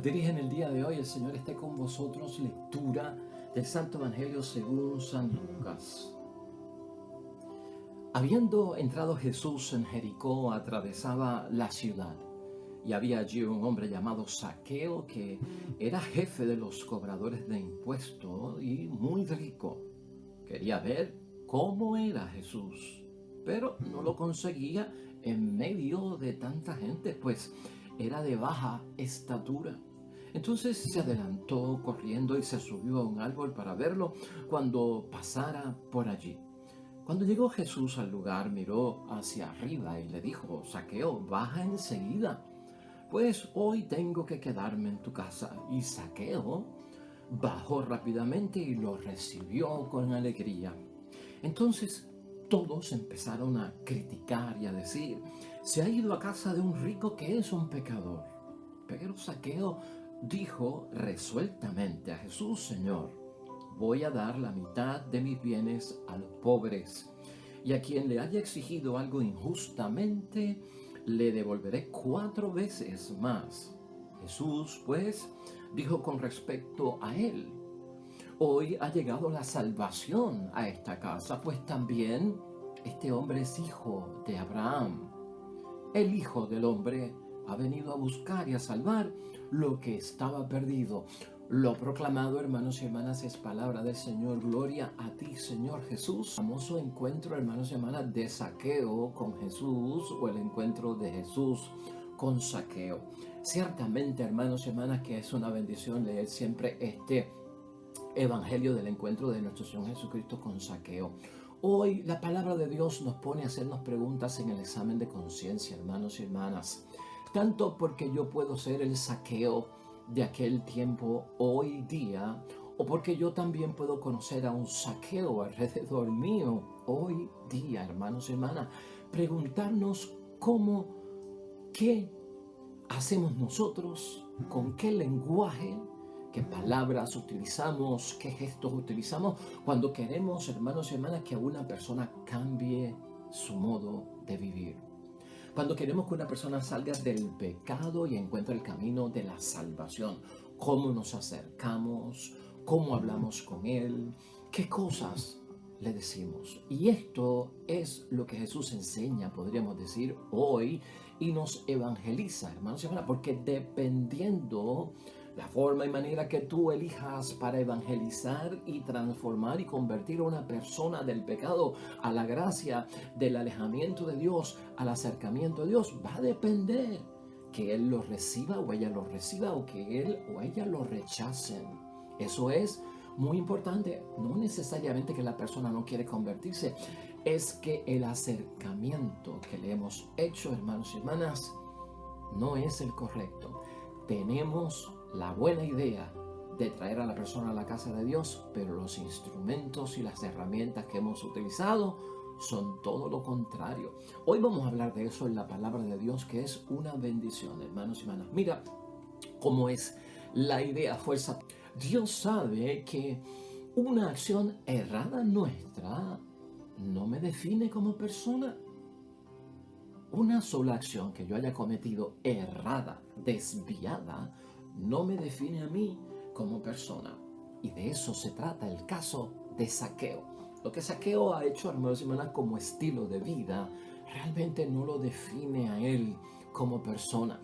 dirige en el día de hoy. El Señor esté con vosotros. Lectura del Santo Evangelio según San Lucas. Habiendo entrado Jesús en Jericó, atravesaba la ciudad. Y había allí un hombre llamado Zaqueo, que era jefe de los cobradores de impuestos y muy rico. Quería ver cómo era Jesús, pero no lo conseguía en medio de tanta gente, pues era de baja estatura. Entonces se adelantó corriendo y se subió a un árbol para verlo cuando pasara por allí. Cuando llegó Jesús al lugar, miró hacia arriba y le dijo: Zaqueo, baja enseguida, pues hoy tengo que quedarme en tu casa. Y Zaqueo bajó rápidamente y lo recibió con alegría. Entonces todos empezaron a criticar y a decir: se ha ido a casa de un rico que es un pecador. Pero Zaqueo dijo resueltamente a Jesús: Señor, voy a dar la mitad de mis bienes a los pobres, y a quien le haya exigido algo injustamente, le devolveré 4 veces más. Jesús, pues, dijo con respecto a él: hoy ha llegado la salvación a esta casa, pues también este hombre es hijo de Abraham. El Hijo del Hombre ha venido a buscar y a salvar lo que estaba perdido. Lo proclamado, hermanos y hermanas, es palabra del Señor. Gloria a ti, Señor Jesús. Famoso encuentro, hermanos y hermanas, de Zaqueo con Jesús, o el encuentro de Jesús con Zaqueo. Ciertamente, hermanos y hermanas, que es una bendición leer siempre este Evangelio del encuentro de nuestro Señor Jesucristo con Zaqueo. Hoy la palabra de Dios nos pone a hacernos preguntas en el examen de conciencia, hermanos y hermanas. Tanto porque yo puedo ser el Zaqueo de aquel tiempo hoy día, o porque yo también puedo conocer a un Zaqueo alrededor mío hoy día, hermanos y hermanas. Preguntarnos qué hacemos nosotros, con qué lenguaje, qué palabras utilizamos, qué gestos utilizamos cuando queremos, hermanos y hermanas, que una persona cambie su modo de vivir. Cuando queremos que una persona salga del pecado y encuentre el camino de la salvación. Cómo nos acercamos, cómo hablamos con él, qué cosas le decimos. Y esto es lo que Jesús enseña, podríamos decir, hoy, y nos evangeliza, hermanos y hermanas, porque dependiendo la forma y manera que tú elijas para evangelizar y transformar y convertir a una persona del pecado a la gracia, del alejamiento de Dios al acercamiento a Dios, va a depender que él lo reciba o ella lo reciba, o que él o ella lo rechacen. Eso es muy importante. No necesariamente que la persona no quiere convertirse, es que el acercamiento que le hemos hecho, hermanos y hermanas, no es el correcto. Tenemos la buena idea de traer a la persona a la casa de Dios, pero los instrumentos y las herramientas que hemos utilizado son todo lo contrario. Hoy vamos a hablar de eso en la palabra de Dios, que es una bendición, hermanos y hermanas. Mira cómo es la idea fuerza. Dios sabe que una acción errada nuestra no me define como persona. Una sola acción que yo haya cometido errada, desviada, no me define a mí como persona. Y de eso se trata el caso de Zaqueo. Lo que Zaqueo ha hecho, hermanos y hermanas, como estilo de vida, realmente no lo define a él como persona.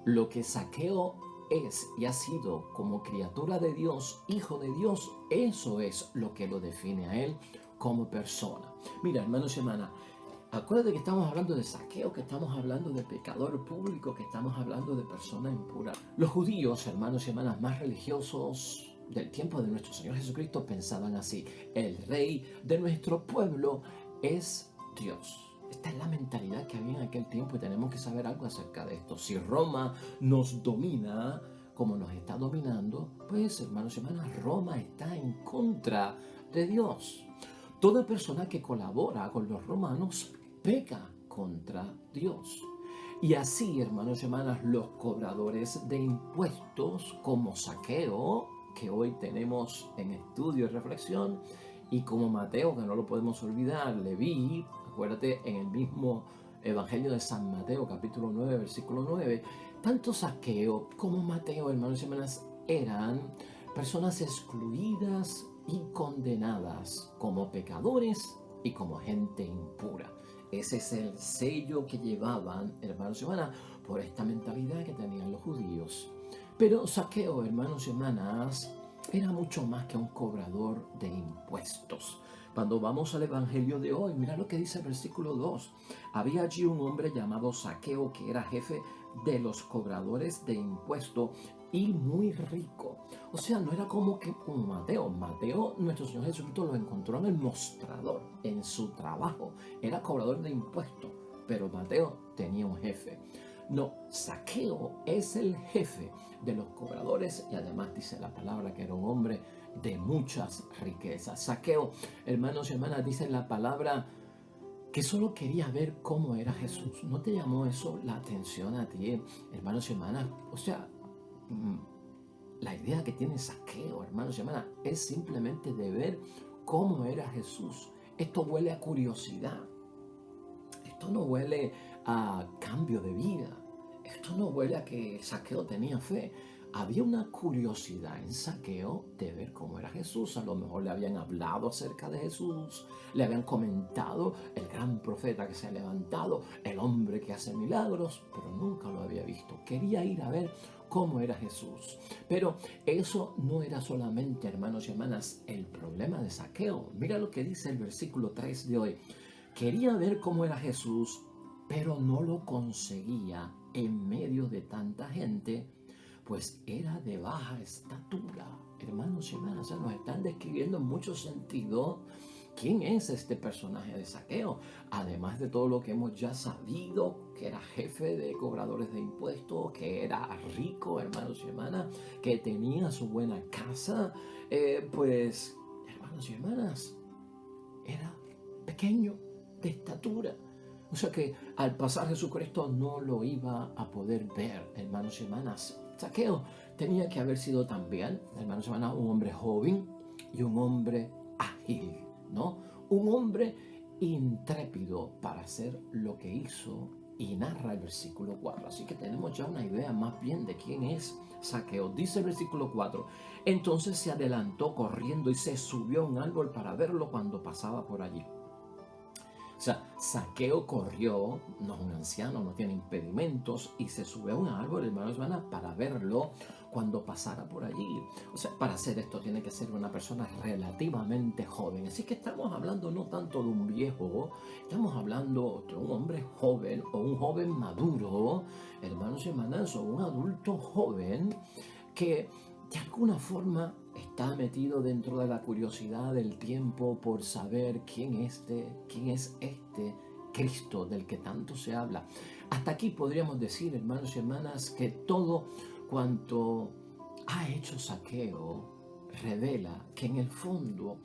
Lo que Zaqueo es y ha sido como criatura de Dios, hijo de Dios, eso es lo que lo define a él como persona. Mira, hermanos y hermanas, acuérdate que estamos hablando de Zaqueo, que estamos hablando de pecador público, que estamos hablando de persona impura. Los judíos, hermanos y hermanas, más religiosos del tiempo de nuestro Señor Jesucristo pensaban así: el rey de nuestro pueblo es Dios. Esta es la mentalidad que había en aquel tiempo y tenemos que saber algo acerca de esto. Si Roma nos domina como nos está dominando, pues, hermanos y hermanas, Roma está en contra de Dios. Toda persona que colabora con los romanos peca contra Dios. Y así, hermanos y hermanas, los cobradores de impuestos como Zaqueo, que hoy tenemos en estudio y reflexión, y como Mateo, que no lo podemos olvidar, Leví, acuérdate, en el mismo Evangelio de San Mateo, capítulo 9, versículo 9, Tanto Zaqueo como Mateo, hermanos y hermanas, eran personas excluidas y condenadas como pecadores y como gente impura. Ese es el sello que llevaban, hermanos y hermanas, por esta mentalidad que tenían los judíos. Pero Zaqueo, hermanos y hermanas, era mucho más que un cobrador de impuestos. Cuando vamos al Evangelio de hoy, mira lo que dice el versículo 2. Había allí un hombre llamado Zaqueo que era jefe de los cobradores de impuestos y muy rico. O sea, no era como que un Mateo. Mateo, nuestro Señor Jesucristo lo encontró en el mostrador, en su trabajo. Era cobrador de impuestos, pero Mateo tenía un jefe. No, Zaqueo es el jefe de los cobradores y además dice la palabra que era un hombre de muchas riquezas. Zaqueo, hermanos y hermanas, dice la palabra que solo quería ver cómo era Jesús. ¿No te llamó eso la atención a ti, hermanos y hermanas? O sea, la idea que tiene Zaqueo, hermanos y hermanas, es simplemente de ver cómo era Jesús. Esto huele a curiosidad. Esto no huele a cambio de vida. Esto no huele a que Zaqueo tenía fe. Había una curiosidad en Zaqueo de ver cómo era Jesús. A lo mejor le habían hablado acerca de Jesús, le habían comentado el gran profeta que se ha levantado, el hombre que hace milagros, pero nunca lo había visto. Quería ir a ver cómo era Jesús. Pero eso no era solamente, hermanos y hermanas, el problema de Zaqueo. Mira lo que dice el versículo 3 de hoy. Quería ver cómo era Jesús, pero no lo conseguía en medio de tanta gente, pues era de baja estatura. Hermanos y hermanas, nos están describiendo en muchos sentidos quién es este personaje de Zaqueo. Además de todo lo que hemos ya sabido, que era jefe de cobradores de impuestos, que era rico, hermanos y hermanas, que tenía su buena casa, pues, hermanos y hermanas, era pequeño de estatura. O sea que al pasar Jesucristo no lo iba a poder ver, hermanos y hermanas. Zaqueo tenía que haber sido también, hermanos y hermanas, un hombre joven y un hombre ágil, ¿no? Un hombre intrépido para hacer lo que hizo y narra el versículo 4. Así que tenemos ya una idea más bien de quién es Zaqueo. Dice el versículo 4, entonces se adelantó corriendo y se subió a un árbol para verlo cuando pasaba por allí. O sea, Zaqueo corrió, no es un anciano, no tiene impedimentos, y se subió a un árbol, hermanos y hermanas, para verlo cuando pasara por allí. O sea, para hacer esto tiene que ser una persona relativamente joven. Así que estamos hablando no tanto de un viejo, estamos hablando de un hombre joven o un joven maduro, hermanos y hermanas, o un adulto joven que de alguna forma está metido dentro de la curiosidad del tiempo por saber quién es este Cristo del que tanto se habla. Hasta aquí podríamos decir, hermanos y hermanas, que todo cuanto ha hecho Zaqueo revela que en el fondo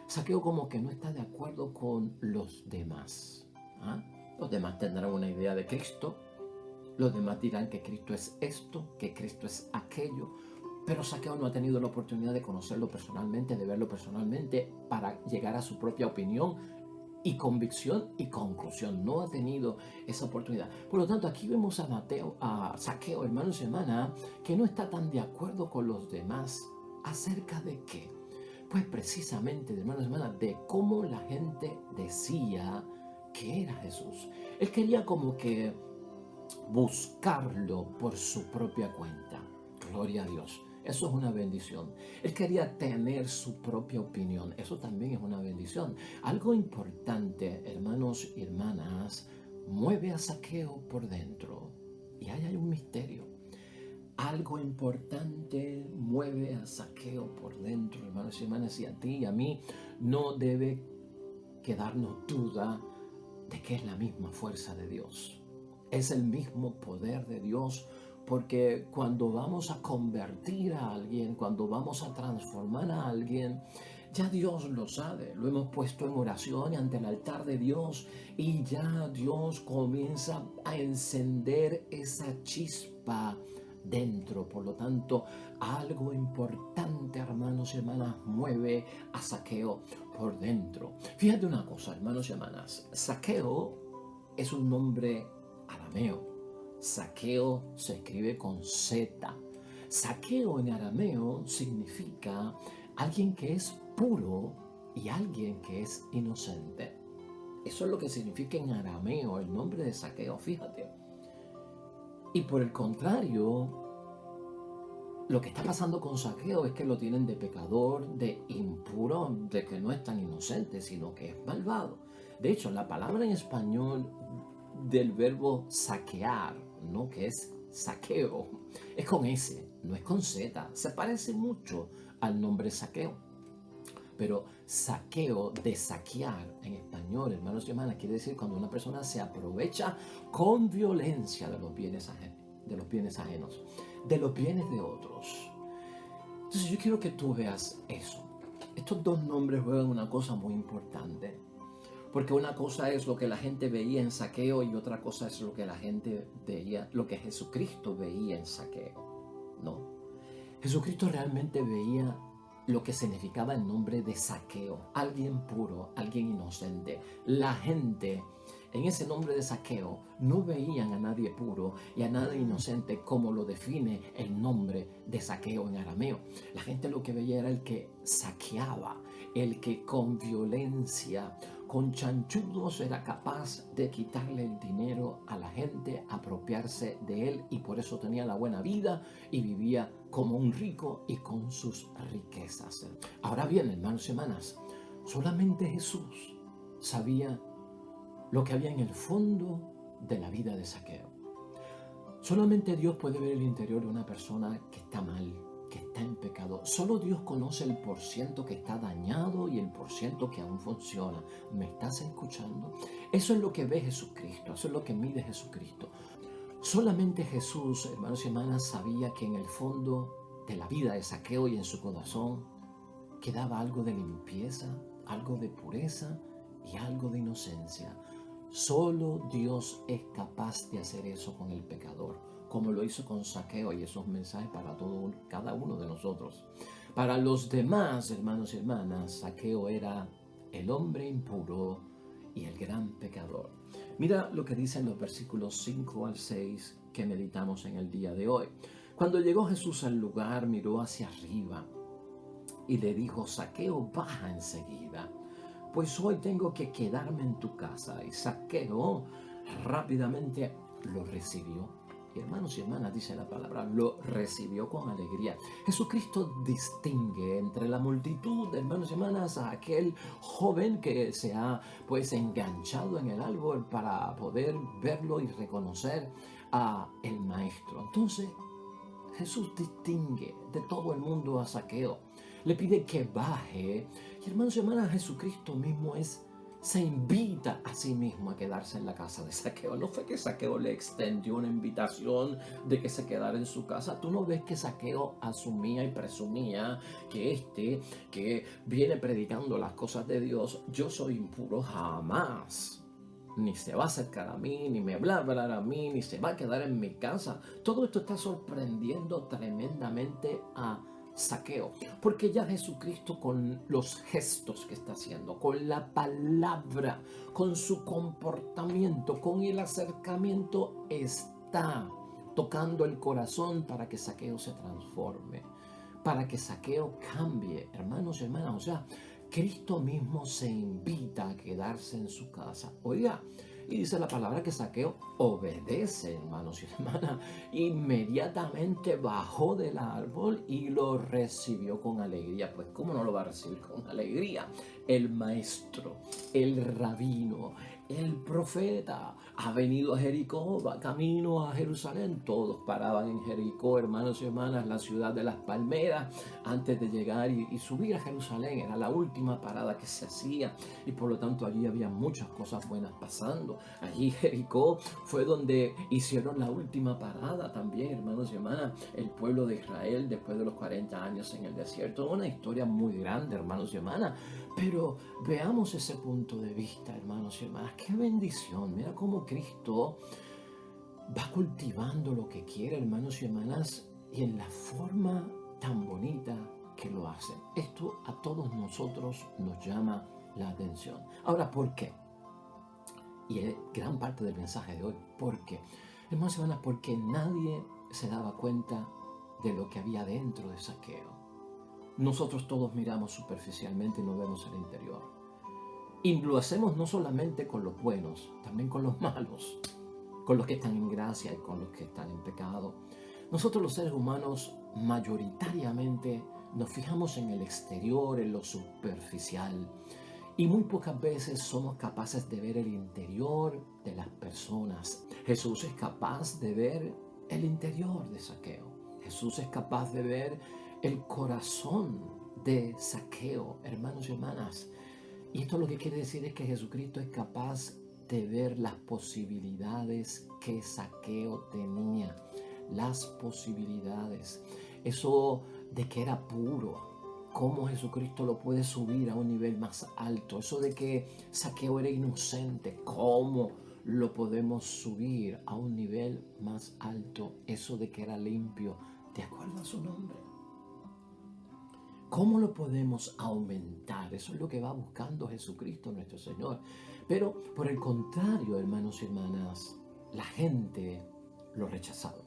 Zaqueo como que no está de acuerdo con los demás. ¿Ah? Los demás tendrán una idea de Cristo, los demás dirán que Cristo es esto, que Cristo es aquello, pero Zaqueo no ha tenido la oportunidad de conocerlo personalmente, de verlo personalmente, para llegar a su propia opinión y convicción y conclusión. No ha tenido esa oportunidad. Por lo tanto, aquí vemos a Zaqueo, hermanos y hermanas, que no está tan de acuerdo con los demás. ¿Acerca de qué? Pues precisamente, hermanos y hermanas, de cómo la gente decía que era Jesús. Él quería como que buscarlo por su propia cuenta. Gloria a Dios. Eso es una bendición. Él quería tener su propia opinión. Eso también es una bendición. Algo importante, hermanos y hermanas, mueve a Zaqueo por dentro. Y ahí hay un misterio. Algo importante mueve a Zaqueo por dentro, hermanos y hermanas, y a ti y a mí no debe quedarnos duda de que es la misma fuerza de Dios. Es el mismo poder de Dios, porque cuando vamos a convertir a alguien, cuando vamos a transformar a alguien, ya Dios lo sabe, lo hemos puesto en oración ante el altar de Dios y ya Dios comienza a encender esa chispa dentro. Por lo tanto, algo importante, hermanos y hermanas, mueve a Zaqueo por dentro. Fíjate una cosa, hermanos y hermanas, Zaqueo es un nombre arameo. Saqueo se escribe con Z. Saqueo en arameo significa alguien que es puro y alguien que es inocente. Eso es lo que significa en arameo el nombre de Saqueo, fíjate. Y por el contrario, lo que está pasando con Saqueo es que lo tienen de pecador, de impuro, de que no es tan inocente, sino que es malvado. De hecho, la palabra en español del verbo saquear, ¿no? Que es saqueo, es con S, no es con Z. Se parece mucho al nombre saqueo. Pero saqueo, de saquear en español, hermanos y hermanas, quiere decir cuando una persona se aprovecha con violencia de los bienes ajenos, de los bienes de otros. Entonces yo quiero que tú veas eso. Estos dos nombres juegan una cosa muy importante. Porque una cosa es lo que la gente veía en Saqueo y otra cosa es lo que la gente veía, lo que Jesucristo veía en Saqueo. No. Jesucristo realmente veía lo que significaba el nombre de Saqueo. Alguien puro, alguien inocente. La gente en ese nombre de Saqueo no veían a nadie puro y a nadie inocente como lo define el nombre de Saqueo en arameo. La gente lo que veía era el que saqueaba, el que con violencia, con chanchullos era capaz de quitarle el dinero a la gente, apropiarse de él, y por eso tenía la buena vida y vivía como un rico y con sus riquezas. Ahora bien, hermanos y hermanas, solamente Jesús sabía lo que había en el fondo de la vida de Saqueo. Solamente Dios puede ver el interior de una persona que está mal, que está en pecado. Solo Dios conoce el % que está dañado y el % que aún funciona. ¿Me estás escuchando? Eso es lo que ve Jesucristo, eso es lo que mide Jesucristo. Solamente Jesús, hermanos y hermanas, sabía que en el fondo de la vida de Saqueo y en su corazón quedaba algo de limpieza, algo de pureza y algo de inocencia. Solo Dios es capaz de hacer eso con el pecador, como lo hizo con Saqueo, y esos mensajes para cada uno de nosotros. Para los demás, hermanos y hermanas, Saqueo era el hombre impuro y el gran pecador. Mira lo que dicen los versículos 5 al 6 que meditamos en el día de hoy. Cuando llegó Jesús al lugar, miró hacia arriba y le dijo: Saqueo, baja enseguida, pues hoy tengo que quedarme en tu casa. Y Saqueo rápidamente lo recibió. Y hermanos y hermanas, dice la palabra, lo recibió con alegría. Jesucristo distingue entre la multitud, hermanos y hermanas, a aquel joven que se ha pues enganchado en el árbol para poder verlo y reconocer a el maestro. Entonces Jesús distingue de todo el mundo a Saqueo, le pide que baje. Y hermanos y hermanas, Jesucristo mismo se invita a sí mismo a quedarse en la casa de Saqueo. No fue que Saqueo le extendió una invitación de que se quedara en su casa. Tú no ves que Saqueo asumía y presumía que que viene predicando las cosas de Dios, yo soy impuro, jamás. Ni se va a acercar a mí, ni me va a hablar a mí, ni se va a quedar en mi casa. Todo esto está sorprendiendo tremendamente a Saqueo, porque ya Jesucristo, con los gestos que está haciendo, con la palabra, con su comportamiento, con el acercamiento, está tocando el corazón para que Saqueo se transforme, para que Saqueo cambie, hermanos y hermanas. O sea, Cristo mismo se invita a quedarse en su casa. Oiga, y dice la palabra que Saqueo obedece, hermanos y hermanas. Inmediatamente bajó del árbol y lo recibió con alegría. Pues ¿cómo no lo va a recibir con alegría? El maestro, el rabino, el profeta ha venido a Jericó, va camino a Jerusalén. Todos paraban en Jericó, hermanos y hermanas, la ciudad de las palmeras, antes de llegar y subir a Jerusalén. Era la última parada que se hacía, y por lo tanto allí había muchas cosas buenas pasando. Allí Jericó fue donde hicieron la última parada también, hermanos y hermanas, el pueblo de Israel después de los 40 años en el desierto. Una historia muy grande, hermanos y hermanas, pero veamos ese punto de vista, hermanos y hermanas. ¡Qué bendición! Mira cómo Cristo va cultivando lo que quiere, hermanos y hermanas, y en la forma tan bonita que lo hace. Esto a todos nosotros nos llama la atención. Ahora, ¿por qué? Y es gran parte del mensaje de hoy. ¿Por qué? Hermanos y hermanas, porque nadie se daba cuenta de lo que había dentro de Zaqueo. Nosotros todos miramos superficialmente y no vemos el interior. Y lo hacemos no solamente con los buenos, también con los malos, con los que están en gracia y con los que están en pecado. Nosotros los seres humanos mayoritariamente nos fijamos en el exterior, en lo superficial, y muy pocas veces somos capaces de ver el interior de las personas. Jesús es capaz de ver el interior de Zaqueo. Jesús es capaz de ver el corazón de Zaqueo, hermanos y hermanas. Y esto lo que quiere decir es que Jesucristo es capaz de ver las posibilidades que Zaqueo tenía. Las posibilidades. Eso de que era puro. Cómo Jesucristo lo puede subir a un nivel más alto. Eso de que Zaqueo era inocente. Cómo lo podemos subir a un nivel más alto. Eso de que era limpio, de acuerdo a su nombre. ¿Cómo lo podemos aumentar? Eso es lo que va buscando Jesucristo nuestro Señor. Pero por el contrario, hermanos y hermanas, la gente lo rechazaba.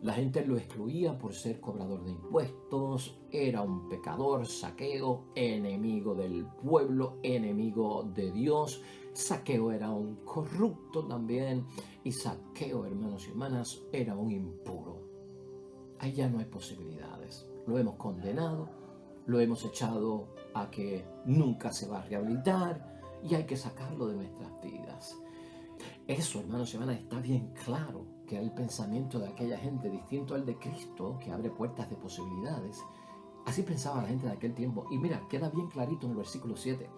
La gente lo excluía por ser cobrador de impuestos, era un pecador, Zaqueo, enemigo del pueblo, enemigo de Dios. Zaqueo era un corrupto también y Zaqueo, hermanos y hermanas, era un impuro. Ahí ya no hay posibilidades. Lo hemos condenado, lo hemos echado a que nunca se va a rehabilitar y hay que sacarlo de nuestras vidas. Eso, hermanos y hermanas, está bien claro que era el pensamiento de aquella gente distinto al de Cristo, que abre puertas de posibilidades. Así pensaba la gente de aquel tiempo. Y mira, queda bien clarito en el versículo 7.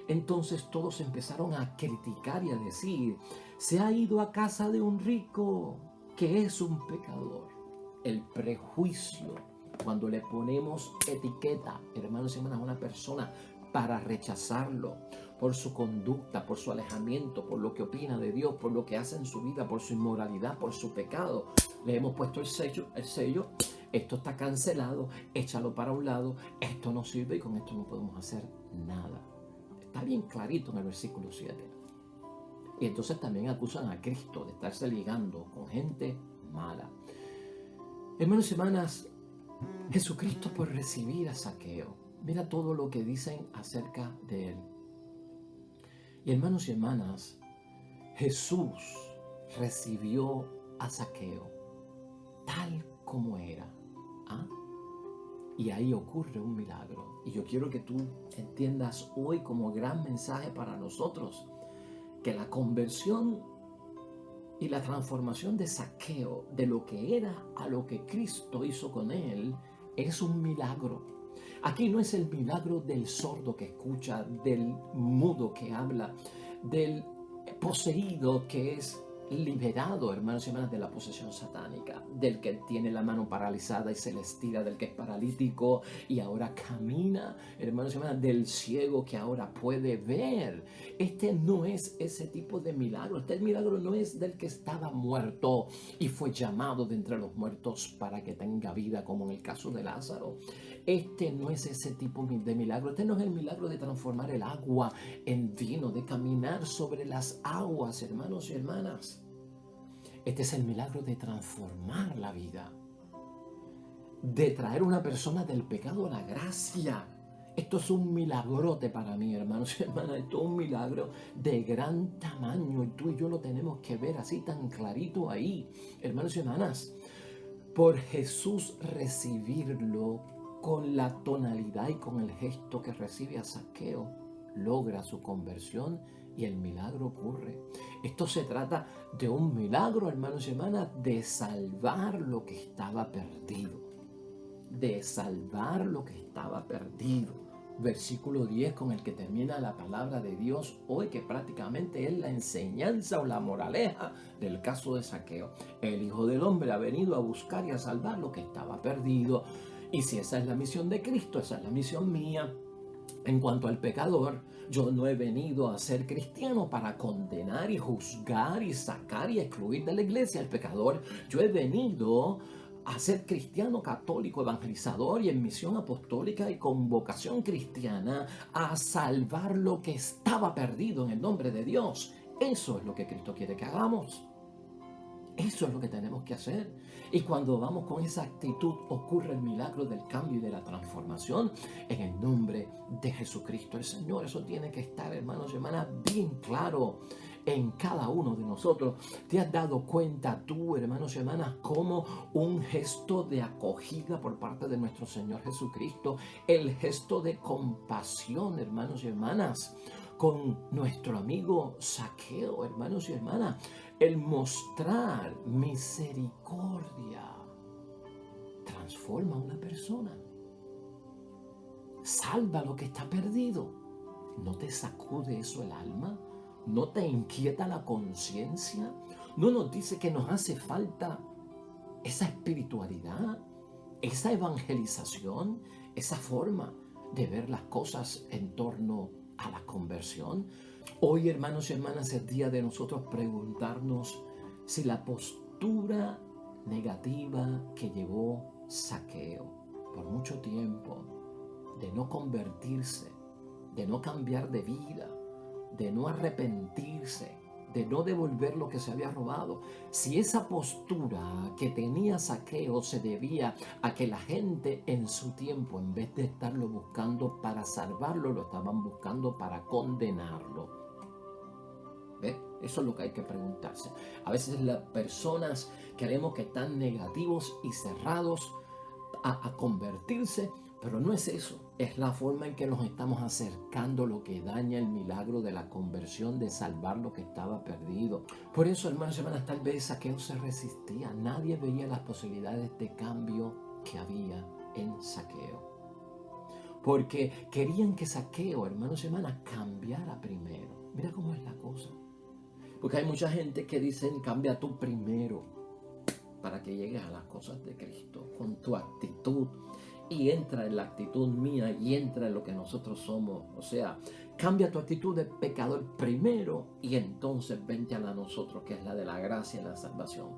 Entonces todos empezaron a criticar y a decir: se ha ido a casa de un rico, que es un pecador. El prejuicio, cuando le ponemos etiqueta, hermanos y hermanas, a una persona para rechazarlo por su conducta, por su alejamiento, por lo que opina de Dios, por lo que hace en su vida, por su inmoralidad, por su pecado. Le hemos puesto el sello, esto está cancelado, échalo para un lado, esto no sirve y con esto no podemos hacer nada. Está bien clarito en el versículo 7. Y entonces también acusan a Cristo de estarse ligando con gente mala. Hermanos y hermanas, Jesucristo por recibir a Zaqueo, mira todo lo que dicen acerca de él. Y hermanos y hermanas, Jesús recibió a Zaqueo tal como era. ¿Ah? Y ahí ocurre un milagro. Y yo quiero que tú entiendas hoy como gran mensaje para nosotros que la conversión y la transformación de Zaqueo, de lo que era a lo que Cristo hizo con él, es un milagro. Aquí no es el milagro del sordo que escucha, del mudo que habla, del poseído que es liberado, hermanos y hermanas, de la posesión satánica, del que tiene la mano paralizada y se le estira, del que es paralítico y ahora camina, hermanos y hermanas, del ciego que ahora puede ver. Este no es ese tipo de milagro. Este milagro no es del que estaba muerto y fue llamado de entre los muertos para que tenga vida, como en el caso de Lázaro. Este no es ese tipo de milagro. Este no es el milagro de transformar el agua en vino, de caminar sobre las aguas, hermanos y hermanas. Este es el milagro de transformar la vida, de traer a una persona del pecado a la gracia. Esto es un milagrote para mí, hermanos y hermanas. Esto es un milagro de gran tamaño y tú y yo lo tenemos que ver así tan clarito ahí, hermanos y hermanas. Por Jesús recibirlo con la tonalidad y con el gesto que recibe a Zaqueo, logra su conversión y el milagro ocurre. Esto se trata de un milagro, hermanos y hermanas, de salvar lo que estaba perdido. De salvar lo que estaba perdido. Versículo 10 con el que termina la palabra de Dios hoy, que prácticamente es la enseñanza o la moraleja del caso de Zaqueo. El Hijo del Hombre ha venido a buscar y a salvar lo que estaba perdido. Y si esa es la misión de Cristo, esa es la misión mía. En cuanto al pecador, yo no he venido a ser cristiano para condenar y juzgar y sacar y excluir de la iglesia al pecador. Yo he venido a ser cristiano católico, evangelizador y en misión apostólica y con vocación cristiana a salvar lo que estaba perdido en el nombre de Dios. Eso es lo que Cristo quiere que hagamos. Eso es lo que tenemos que hacer. Y cuando vamos con esa actitud, ocurre el milagro del cambio y de la transformación en el nombre de Jesucristo el Señor. Eso tiene que estar, hermanos y hermanas, bien claro en cada uno de nosotros. ¿Te has dado cuenta tú, hermanos y hermanas, como un gesto de acogida por parte de nuestro Señor Jesucristo, el gesto de compasión, hermanos y hermanas, con nuestro amigo Zaqueo, hermanos y hermanas, el mostrar misericordia transforma a una persona, salva lo que está perdido? ¿No te sacude eso el alma? ¿No te inquieta la conciencia? ¿No nos dice que nos hace falta esa espiritualidad, esa evangelización, esa forma de ver las cosas en torno a la conversión? Hoy, hermanos y hermanas, es día de nosotros preguntarnos si la postura negativa que llevó Zaqueo por mucho tiempo, de no convertirse, de no cambiar de vida, de no arrepentirse, de no devolver lo que se había robado, si esa postura que tenía Zaqueo se debía a que la gente en su tiempo, en vez de estarlo buscando para salvarlo, lo estaban buscando para condenarlo. ¿Ve? Eso es lo que hay que preguntarse. A veces las personas creemos que están negativos y cerrados a convertirse, pero no es eso. Es la forma en que nos estamos acercando lo que daña el milagro de la conversión, de salvar lo que estaba perdido. Por eso, hermanos y hermanas, tal vez Zaqueo se resistía. Nadie veía las posibilidades de cambio que había en Zaqueo, porque querían que Zaqueo, hermanos y hermanas, cambiara primero. Mira cómo es la cosa. Porque hay mucha gente que dicen, cambia tú primero para que llegues a las cosas de Cristo, con tu actitud. Y entra en la actitud mía y entra en lo que nosotros somos. O sea, cambia tu actitud de pecador primero y entonces vente a la nosotros, que es la de la gracia y la salvación.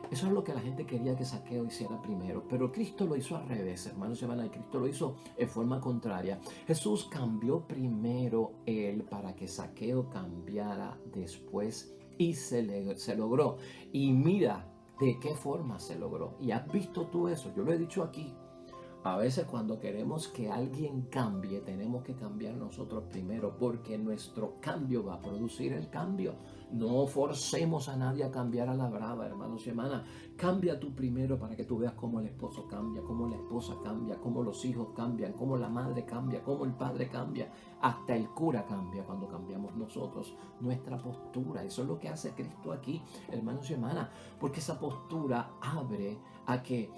Eso es lo que la gente quería que Zaqueo hiciera primero, pero Cristo lo hizo al revés, hermanos y hermanas. Cristo lo hizo en forma contraria. Jesús cambió primero él para que Zaqueo cambiara después, y se logró. Y mira de qué forma se logró. Y has visto tú eso. Yo lo he dicho aquí. A veces cuando queremos que alguien cambie, tenemos que cambiar nosotros primero, porque nuestro cambio va a producir el cambio. No forcemos a nadie a cambiar a la brava, hermanos y hermanas. Cambia tú primero para que tú veas cómo el esposo cambia, cómo la esposa cambia, cómo los hijos cambian, cómo la madre cambia, cómo el padre cambia. Hasta el cura cambia cuando cambiamos nosotros nuestra postura. Eso es lo que hace Cristo aquí, hermanos y hermanas, porque esa postura abre a que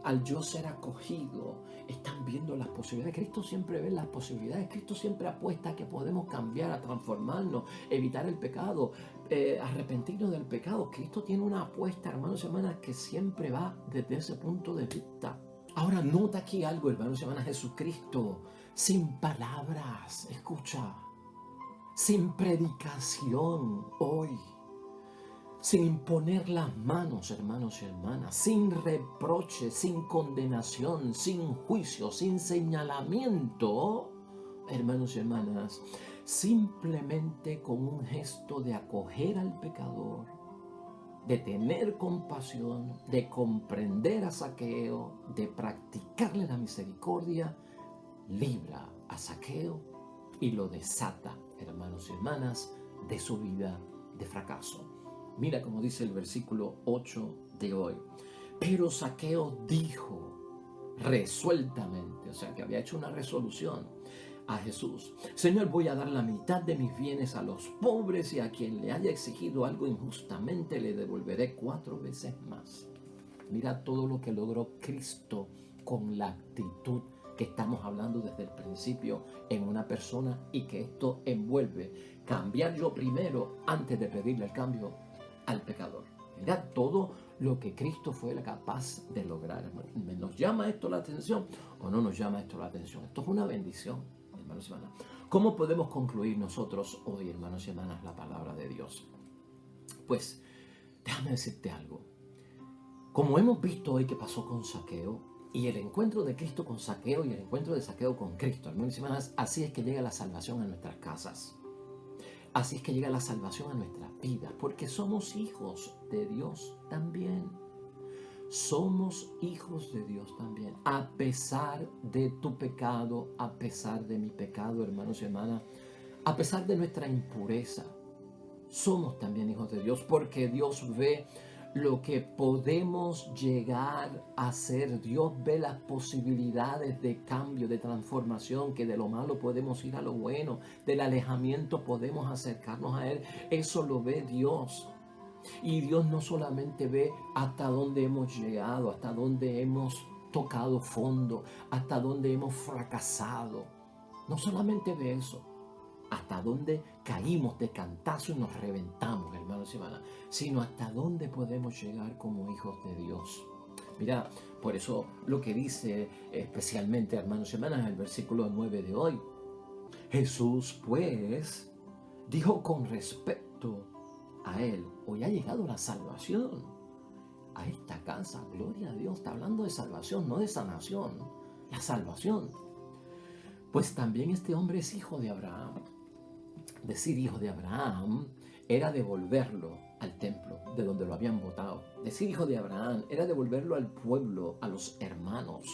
al yo ser acogido, están viendo las posibilidades. Cristo siempre ve las posibilidades. Cristo siempre apuesta a que podemos cambiar, a transformarnos, evitar el pecado, arrepentirnos del pecado. Cristo tiene una apuesta, hermanos y hermanas, que siempre va desde ese punto de vista. Ahora nota aquí algo, hermanos y hermanas. Jesucristo, sin palabras, escucha, sin predicación hoy, sin imponer las manos, hermanos y hermanas, sin reproche, sin condenación, sin juicio, sin señalamiento, hermanos y hermanas, simplemente con un gesto de acoger al pecador, de tener compasión, de comprender a Zaqueo, de practicarle la misericordia, libra a Zaqueo y lo desata, hermanos y hermanas, de su vida de fracaso. Mira cómo dice el versículo 8 de hoy. Pero Zaqueo dijo resueltamente, o sea que había hecho una resolución a Jesús: Señor, voy a dar la mitad de mis bienes a los pobres, y a quien le haya exigido algo injustamente le devolveré 4 veces más. Mira todo lo que logró Cristo con la actitud que estamos hablando desde el principio en una persona, y que esto envuelve cambiar yo primero antes de pedirle el cambio al pecador. Mira todo lo que Cristo fue capaz de lograr. ¿Nos llama esto la atención o no nos llama esto la atención? Esto es una bendición, hermanos y hermanas. ¿Cómo podemos concluir nosotros hoy, hermanos y hermanas, la palabra de Dios? Pues déjame decirte algo. Como hemos visto hoy que pasó con Zaqueo, y el encuentro de Cristo con Zaqueo y el encuentro de Zaqueo con Cristo, hermanos y hermanas, así es que llega la salvación a nuestras casas. Así es que llega la salvación a nuestras vidas, porque somos hijos de Dios también. Somos hijos de Dios también, a pesar de tu pecado, a pesar de mi pecado, hermanos y hermanas, a pesar de nuestra impureza. Somos también hijos de Dios, porque Dios ve lo que podemos llegar a ser. Dios ve las posibilidades de cambio, de transformación, que de lo malo podemos ir a lo bueno, del alejamiento podemos acercarnos a Él. Eso lo ve Dios. Y Dios no solamente ve hasta dónde hemos llegado, hasta dónde hemos tocado fondo, hasta dónde hemos fracasado. No solamente ve eso, hasta dónde caímos de cantazo y nos reventamos, hermanos y hermanas, sino hasta dónde podemos llegar como hijos de Dios. Mira, por eso lo que dice especialmente, hermanos y hermanas, el versículo 9 de hoy. Jesús, pues, dijo con respecto a él: hoy ha llegado la salvación a esta casa. Gloria a Dios. Está hablando de salvación, no de sanación. La salvación. Pues también este hombre es hijo de Abraham. Decir hijo de Abraham era devolverlo al templo de donde lo habían botado. Decir hijo de Abraham era devolverlo al pueblo, a los hermanos,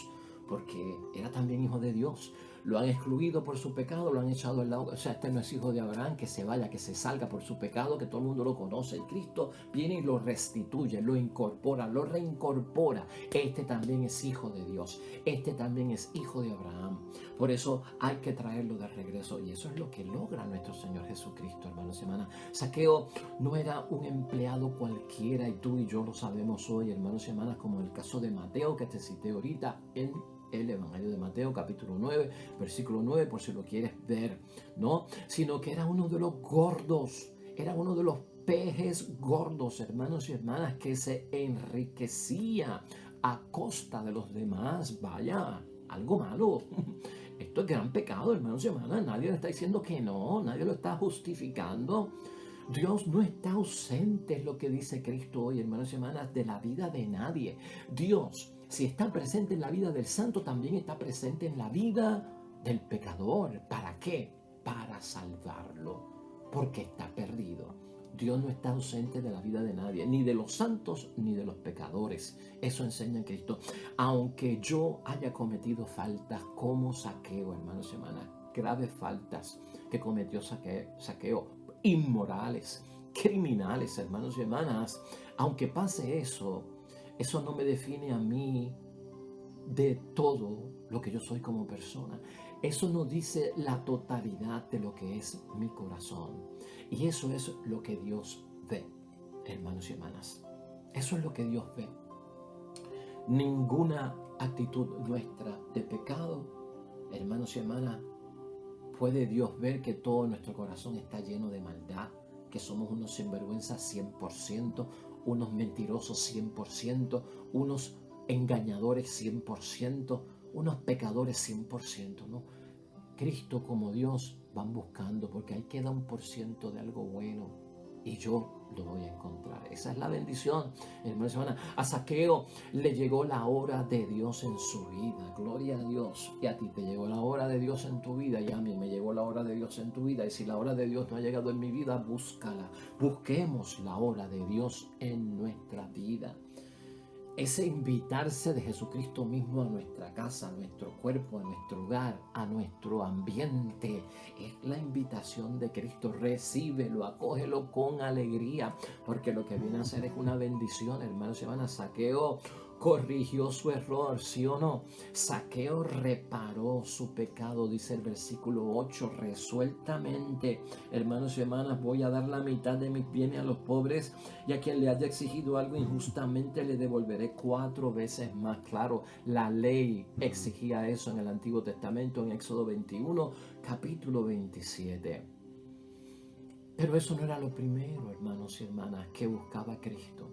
porque era también hijo de Dios. Lo han excluido por su pecado, lo han echado al lado. O sea, este no es hijo de Abraham, que se vaya, que se salga por su pecado, que todo el mundo lo conoce. El Cristo viene y lo restituye, lo incorpora, lo reincorpora. Este también es hijo de Dios. Este también es hijo de Abraham. Por eso hay que traerlo de regreso. Y eso es lo que logra nuestro Señor Jesucristo, hermanos y hermanas. Zaqueo no era un empleado cualquiera, y tú y yo lo sabemos hoy, hermanos y hermanas, como el caso de Mateo, que te cité ahorita en el Evangelio de Mateo, capítulo 9, versículo 9, por si lo quieres ver, ¿no? Sino que era uno de los gordos, era uno de los pejes gordos, hermanos y hermanas, que se enriquecía a costa de los demás. Vaya, algo malo. Esto es gran pecado, hermanos y hermanas. Nadie le está diciendo que no, nadie lo está justificando. Dios no está ausente, es lo que dice Cristo hoy, hermanos y hermanas, de la vida de nadie. Dios, si está presente en la vida del santo, también está presente en la vida del pecador. ¿Para qué? Para salvarlo, porque está perdido. Dios no está ausente de la vida de nadie, ni de los santos ni de los pecadores. Eso enseña Cristo. Aunque yo haya cometido faltas como Zaqueo, hermanos y hermanas, graves faltas que cometió Zaqueo, inmorales, criminales, hermanos y hermanas, aunque pase eso, eso no me define a mí de todo lo que yo soy como persona. Eso no dice la totalidad de lo que es mi corazón. Y eso es lo que Dios ve, hermanos y hermanas. Eso es lo que Dios ve. Ninguna actitud nuestra de pecado, hermanos y hermanas, puede Dios ver que todo nuestro corazón está lleno de maldad, que somos unos sinvergüenzas 100%, unos mentirosos 100%, unos engañadores 100%, unos pecadores 100%, ¿no? Cristo como Dios van buscando, porque ahí queda 1% de algo bueno y yo lo voy a encontrar. Esa es la bendición, hermanos y hermanas. A Zaqueo le llegó la hora de Dios en su vida. Gloria a Dios. Y a ti te llegó la hora de Dios en tu vida, y a mí me llegó la hora de Dios en tu vida. Y si la hora de Dios no ha llegado en mi vida, búscala. Busquemos la hora de Dios en nuestra vida. Ese invitarse de Jesucristo mismo a nuestra casa, a nuestro cuerpo, a nuestro hogar, a nuestro ambiente. Es la invitación de Cristo. Recíbelo, acógelo con alegría, porque lo que viene a hacer es una bendición, hermanos y hermanas. Zaqueo corrigió su error, ¿sí o no? Zaqueo reparó su pecado, dice el versículo 8, resueltamente. Hermanos y hermanas, voy a dar la mitad de mis bienes a los pobres, y a quien le haya exigido algo injustamente le devolveré 4 veces más. Claro, la ley exigía eso en el Antiguo Testamento, en Éxodo 21, capítulo 27. Pero eso no era lo primero, hermanos y hermanas, que buscaba Cristo.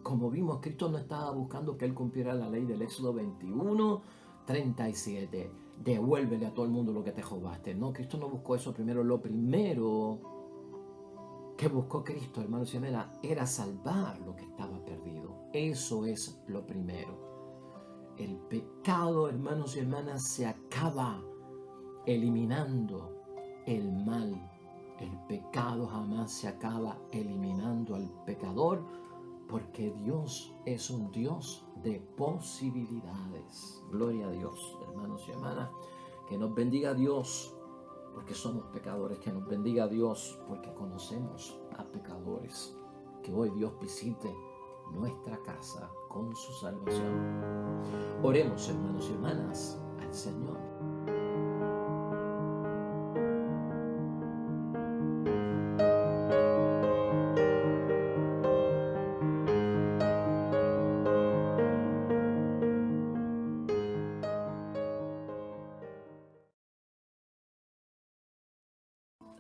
Como vimos, Cristo no estaba buscando que Él cumpliera la ley del Éxodo 21, 37. Devuélvele a todo el mundo lo que te robaste. No, Cristo no buscó eso primero. Lo primero que buscó Cristo, hermanos y hermanas, era salvar lo que estaba perdido. Eso es lo primero. El pecado, hermanos y hermanas, se acaba eliminando el mal El pecado jamás se acaba eliminando al pecador, porque Dios es un Dios de posibilidades. Gloria a Dios, hermanos y hermanas. Que nos bendiga Dios, porque somos pecadores. Que nos bendiga Dios, porque conocemos a pecadores. Que hoy Dios visite nuestra casa con su salvación. Oremos, hermanos y hermanas, al Señor.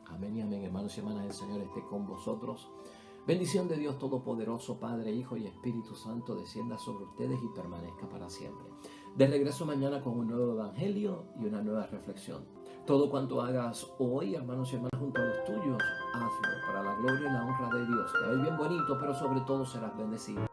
Amén y amén, hermanos y hermanas, el Señor esté con vosotros. Bendición de Dios Todopoderoso, Padre, Hijo y Espíritu Santo, descienda sobre ustedes y permanezca para siempre. De regreso mañana con un nuevo evangelio y una nueva reflexión. Todo cuanto hagas hoy, hermanos y hermanas, junto a los tuyos, hazlo para la gloria y la honra de Dios. Te ves bien bonito, pero sobre todo serás bendecido.